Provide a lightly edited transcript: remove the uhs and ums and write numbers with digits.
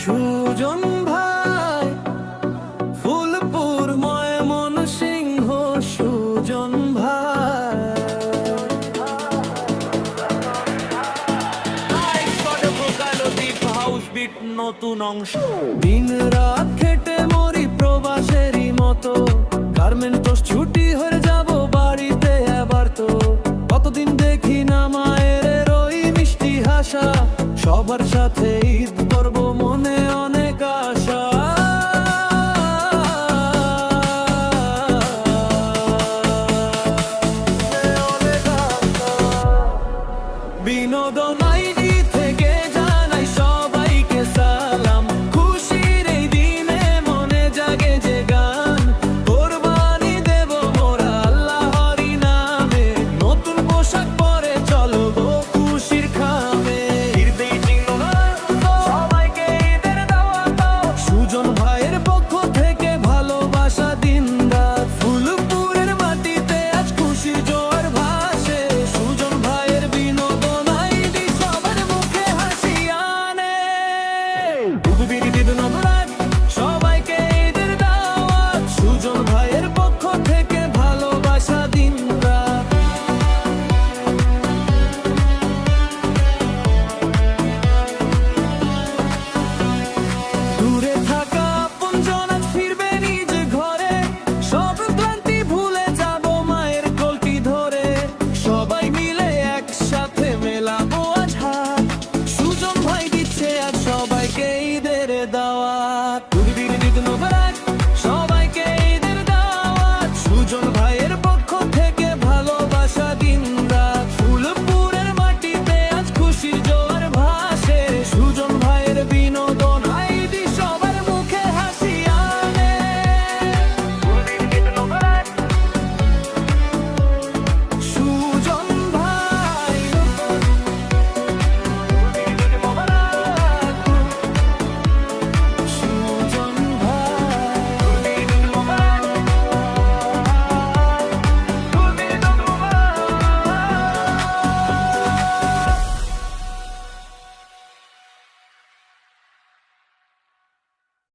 সুজন ভাই, ফুলপুর ময়মনসিংহ সুজন ভাই। নতুন অংশ দিন রাত খেটে মরি প্রবাসেরই মতো, গার্মেন্টস ছুটি হয়ে যাব বাড়িতে আবার। তো কতদিন দেখি না মায়ের ওই মিষ্টি হাসা, সবার সাথে ঈদ করব মনে অনেক আশা। বিনোদন আইডি